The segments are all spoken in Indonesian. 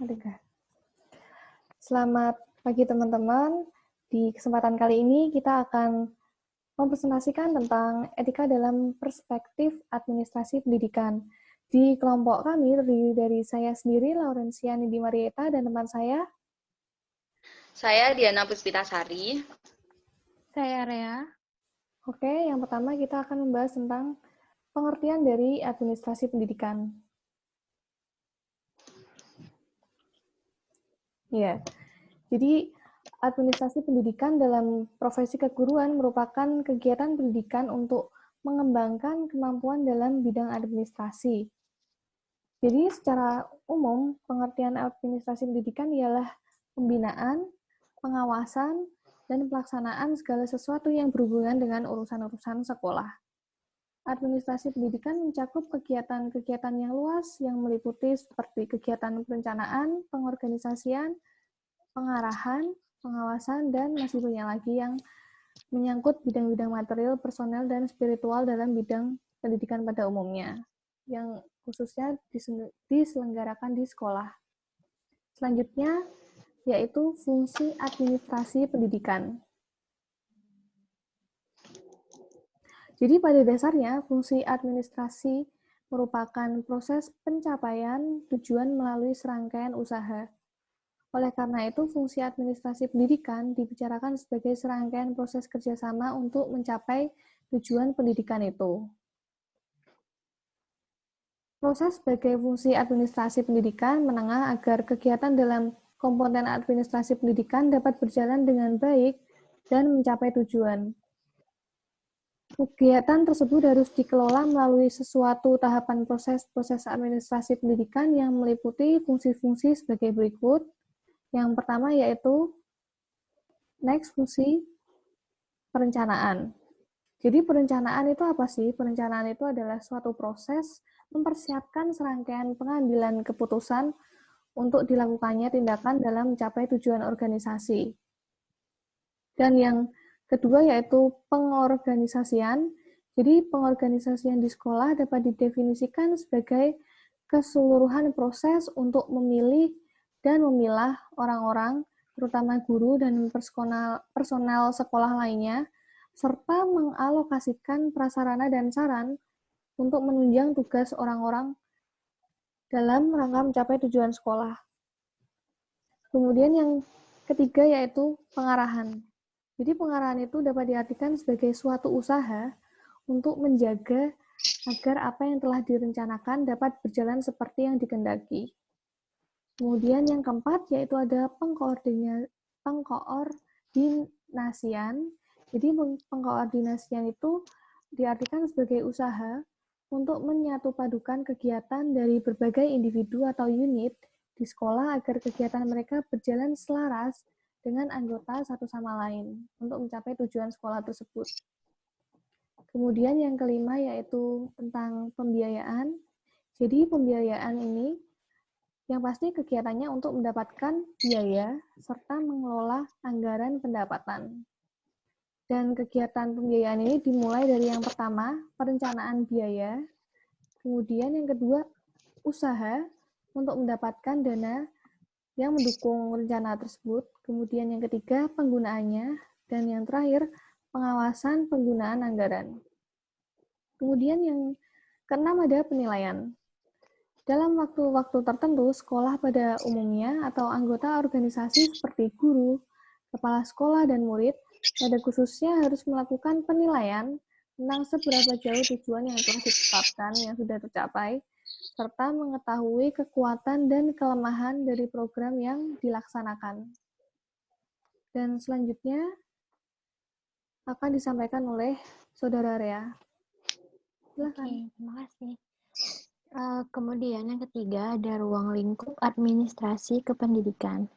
Mendengar. Selamat pagi teman-teman. Di kesempatan kali ini kita akan mempresentasikan tentang etika dalam perspektif administrasi pendidikan. Di kelompok kami terdiri dari saya sendiri, Laurencia Nidi Marieta, dan teman saya. Saya Diana Puspitasari. Saya Rea. Oke, yang pertama kita akan membahas tentang pengertian dari administrasi pendidikan. Ya, jadi administrasi pendidikan dalam profesi keguruan merupakan kegiatan pendidikan untuk mengembangkan kemampuan dalam bidang administrasi. Jadi secara umum, pengertian administrasi pendidikan ialah pembinaan, pengawasan, dan pelaksanaan segala sesuatu yang berhubungan dengan urusan-urusan sekolah. Administrasi pendidikan mencakup kegiatan-kegiatan yang luas yang meliputi seperti kegiatan perencanaan, pengorganisasian, pengarahan, pengawasan, dan masih banyak lagi yang menyangkut bidang-bidang material, personel, dan spiritual dalam bidang pendidikan pada umumnya, yang khususnya diselenggarakan di sekolah. Selanjutnya, yaitu fungsi administrasi pendidikan. Jadi pada dasarnya, fungsi administrasi merupakan proses pencapaian tujuan melalui serangkaian usaha. Oleh karena itu, fungsi administrasi pendidikan dibicarakan sebagai serangkaian proses kerjasama untuk mencapai tujuan pendidikan itu. Proses sebagai fungsi administrasi pendidikan menengah agar kegiatan dalam komponen administrasi pendidikan dapat berjalan dengan baik dan mencapai tujuan. Kegiatan tersebut harus dikelola melalui sesuatu tahapan proses administrasi pendidikan yang meliputi fungsi-fungsi sebagai berikut. Yang pertama yaitu fungsi perencanaan. Jadi perencanaan itu apa sih? Perencanaan itu adalah suatu proses mempersiapkan serangkaian pengambilan keputusan untuk dilakukannya tindakan dalam mencapai tujuan organisasi. Dan yang kedua yaitu pengorganisasian. Jadi pengorganisasian di sekolah dapat didefinisikan sebagai keseluruhan proses untuk memilih dan memilah orang-orang, terutama guru dan personel sekolah lainnya, serta mengalokasikan prasarana dan saran untuk menunjang tugas orang-orang dalam rangka mencapai tujuan sekolah. Kemudian yang ketiga yaitu pengarahan. Jadi pengarahan itu dapat diartikan sebagai suatu usaha untuk menjaga agar apa yang telah direncanakan dapat berjalan seperti yang dikehendaki. Kemudian yang keempat yaitu ada pengkoordinasian. Jadi pengkoordinasian itu diartikan sebagai usaha untuk menyatupadukan kegiatan dari berbagai individu atau unit di sekolah agar kegiatan mereka berjalan selaras dengan anggota satu sama lain untuk mencapai tujuan sekolah tersebut. Kemudian yang kelima yaitu tentang pembiayaan. Jadi pembiayaan ini yang pasti kegiatannya untuk mendapatkan biaya serta mengelola anggaran pendapatan. Dan kegiatan pembiayaan ini dimulai dari yang pertama, perencanaan biaya. Kemudian yang kedua, usaha untuk mendapatkan dana yang mendukung rencana tersebut. Kemudian yang ketiga, penggunaannya. Dan yang terakhir, pengawasan penggunaan anggaran. Kemudian yang keenam ada penilaian. Dalam waktu-waktu tertentu, sekolah pada umumnya atau anggota organisasi seperti guru, kepala sekolah, dan murid, pada khususnya harus melakukan penilaian tentang seberapa jauh tujuan yang telah ditetapkan yang sudah tercapai, serta mengetahui kekuatan dan kelemahan dari program yang dilaksanakan. Dan selanjutnya akan disampaikan oleh Saudara Rea. Silakan. Oke, terima kasih. Kemudian yang ketiga ada ruang lingkup administrasi kependidikan.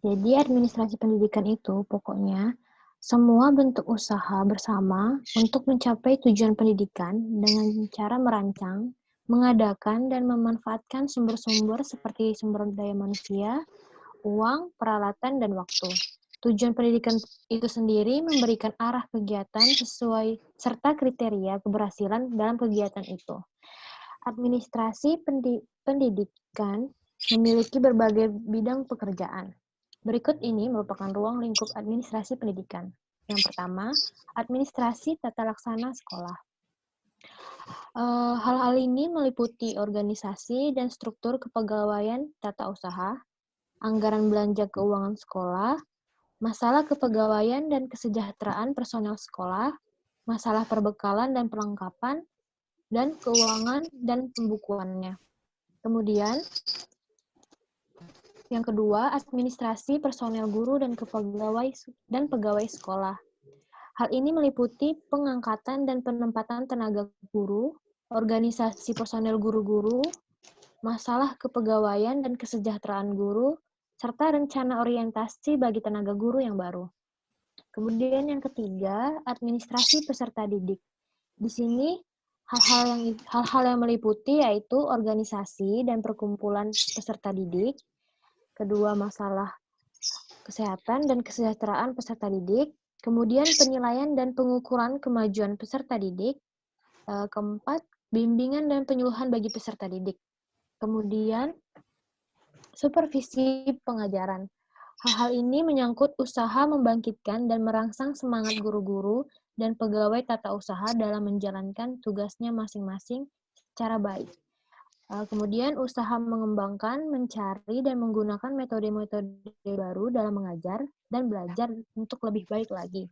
Jadi administrasi pendidikan itu pokoknya semua bentuk usaha bersama untuk mencapai tujuan pendidikan dengan cara merancang, mengadakan, dan memanfaatkan sumber-sumber seperti sumber daya manusia, uang, peralatan, dan waktu. Tujuan pendidikan itu sendiri memberikan arah kegiatan sesuai serta kriteria keberhasilan dalam kegiatan itu. Administrasi pendidikan memiliki berbagai bidang pekerjaan. Berikut ini merupakan ruang lingkup administrasi pendidikan. Yang pertama, administrasi tata laksana sekolah. Hal-hal ini meliputi organisasi dan struktur kepegawaian tata usaha, anggaran belanja keuangan sekolah, masalah kepegawaian dan kesejahteraan personel sekolah, masalah perbekalan dan perlengkapan, dan keuangan dan pembukuannya. Kemudian, yang kedua, administrasi personel guru dan pegawai sekolah. Hal ini meliputi pengangkatan dan penempatan tenaga guru, organisasi personel guru-guru, masalah kepegawaian dan kesejahteraan guru, serta rencana orientasi bagi tenaga guru yang baru. Kemudian yang ketiga, administrasi peserta didik. Di sini hal-hal yang meliputi yaitu organisasi dan perkumpulan peserta didik. Kedua, masalah kesehatan dan kesejahteraan peserta didik. Kemudian penilaian dan pengukuran kemajuan peserta didik. Keempat, bimbingan dan penyuluhan bagi peserta didik. Kemudian, supervisi pengajaran. Hal-hal ini menyangkut usaha membangkitkan dan merangsang semangat guru-guru dan pegawai tata usaha dalam menjalankan tugasnya masing-masing secara baik. Kemudian usaha mengembangkan, mencari, dan menggunakan metode-metode baru dalam mengajar dan belajar untuk lebih baik lagi.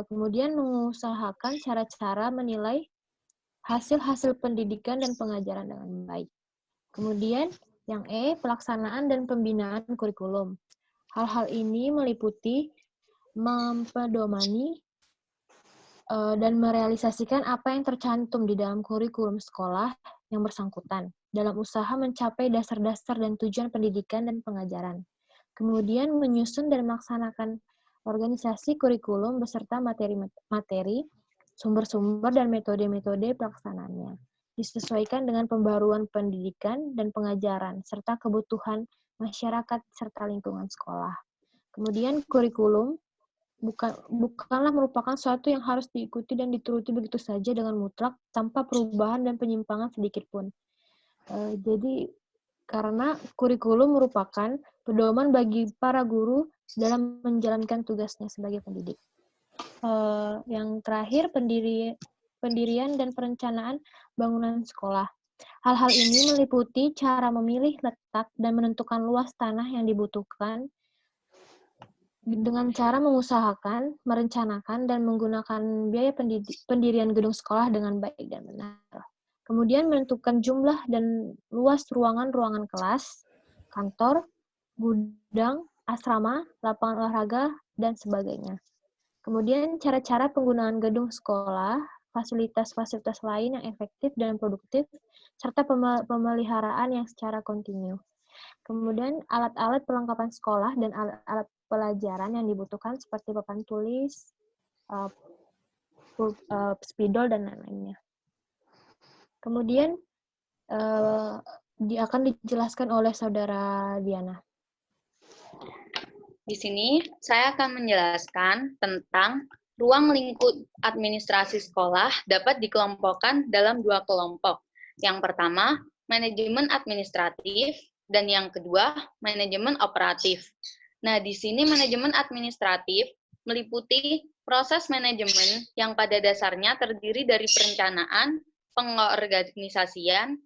Kemudian mengusahakan cara-cara menilai hasil-hasil pendidikan dan pengajaran dengan baik. Kemudian yang E, pelaksanaan dan pembinaan kurikulum. Hal-hal ini meliputi mempedomani dan merealisasikan apa yang tercantum di dalam kurikulum sekolah yang bersangkutan dalam usaha mencapai dasar-dasar dan tujuan pendidikan dan pengajaran. Kemudian menyusun dan melaksanakan organisasi kurikulum beserta materi-materi, sumber-sumber, dan metode-metode pelaksanaannya. Disesuaikan dengan pembaruan pendidikan dan pengajaran, serta kebutuhan masyarakat serta lingkungan sekolah. Kemudian kurikulum bukanlah merupakan sesuatu yang harus diikuti dan dituruti begitu saja dengan mutlak tanpa perubahan dan penyimpangan sedikit pun. Jadi karena kurikulum merupakan pedoman bagi para guru dalam menjalankan tugasnya sebagai pendidik. Yang terakhir, pendirian dan perencanaan bangunan sekolah. Hal-hal ini meliputi cara memilih letak dan menentukan luas tanah yang dibutuhkan dengan cara mengusahakan, merencanakan, dan menggunakan biaya pendirian gedung sekolah dengan baik dan benar. Kemudian menentukan jumlah dan luas ruangan-ruangan kelas, kantor, gudang, asrama, lapangan olahraga, dan sebagainya. Kemudian cara-cara penggunaan gedung sekolah, fasilitas-fasilitas lain yang efektif dan produktif, serta pemeliharaan yang secara kontinu. Kemudian alat-alat perlengkapan sekolah dan alat-alat pelajaran yang dibutuhkan seperti papan tulis, spidol, dan lain-lainnya. Kemudian akan dijelaskan oleh Saudara Diana. Di sini saya akan menjelaskan tentang ruang lingkup administrasi sekolah dapat dikelompokkan dalam dua kelompok. Yang pertama, manajemen administratif, dan yang kedua, manajemen operatif. Nah, di sini manajemen administratif meliputi proses manajemen yang pada dasarnya terdiri dari perencanaan, pengorganisasian,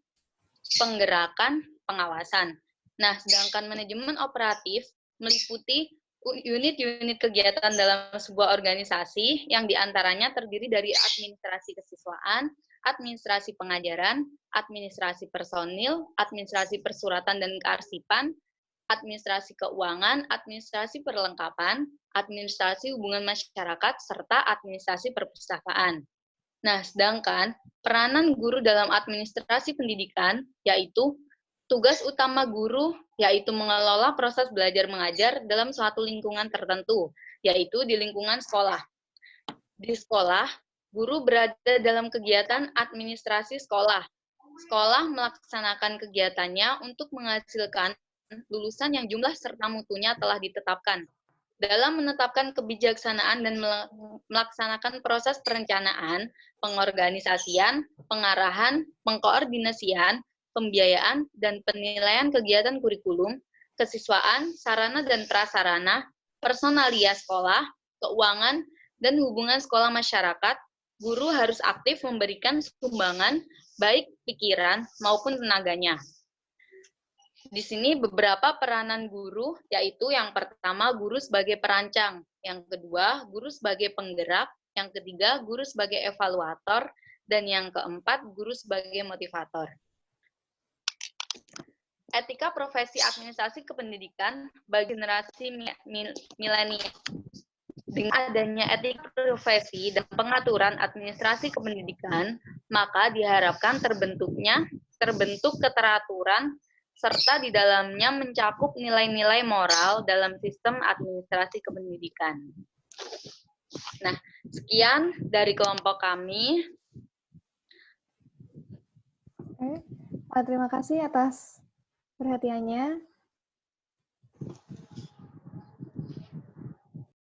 penggerakan, pengawasan. Nah, sedangkan manajemen operatif meliputi unit-unit kegiatan dalam sebuah organisasi yang diantaranya terdiri dari administrasi kesiswaan, administrasi pengajaran, administrasi personil, administrasi persuratan dan kearsipan, administrasi keuangan, administrasi perlengkapan, administrasi hubungan masyarakat, serta administrasi perpustakaan. Nah, sedangkan peranan guru dalam administrasi pendidikan, yaitu tugas utama guru, yaitu mengelola proses belajar mengajar dalam suatu lingkungan tertentu, yaitu di lingkungan sekolah. Di sekolah, guru berada dalam kegiatan administrasi sekolah. Sekolah melaksanakan kegiatannya untuk menghasilkan lulusan yang jumlah serta mutunya telah ditetapkan. Dalam menetapkan kebijaksanaan dan melaksanakan proses perencanaan, pengorganisasian, pengarahan, pengkoordinasian, pembiayaan, dan penilaian kegiatan kurikulum, kesiswaan, sarana dan prasarana, personalia sekolah, keuangan, dan hubungan sekolah masyarakat, guru harus aktif memberikan sumbangan, baik pikiran maupun tenaganya. Di sini beberapa peranan guru, yaitu yang pertama guru sebagai perancang, yang kedua guru sebagai penggerak, yang ketiga guru sebagai evaluator, dan yang keempat guru sebagai motivator. Etika profesi administrasi kependidikan bagi generasi milenial. Dengan adanya etika profesi dan pengaturan administrasi kependidikan, maka diharapkan terbentuk keteraturan serta di dalamnya mencakup nilai-nilai moral dalam sistem administrasi kependidikan. Nah, sekian dari kelompok kami. Oke. Terima kasih atas perhatiannya.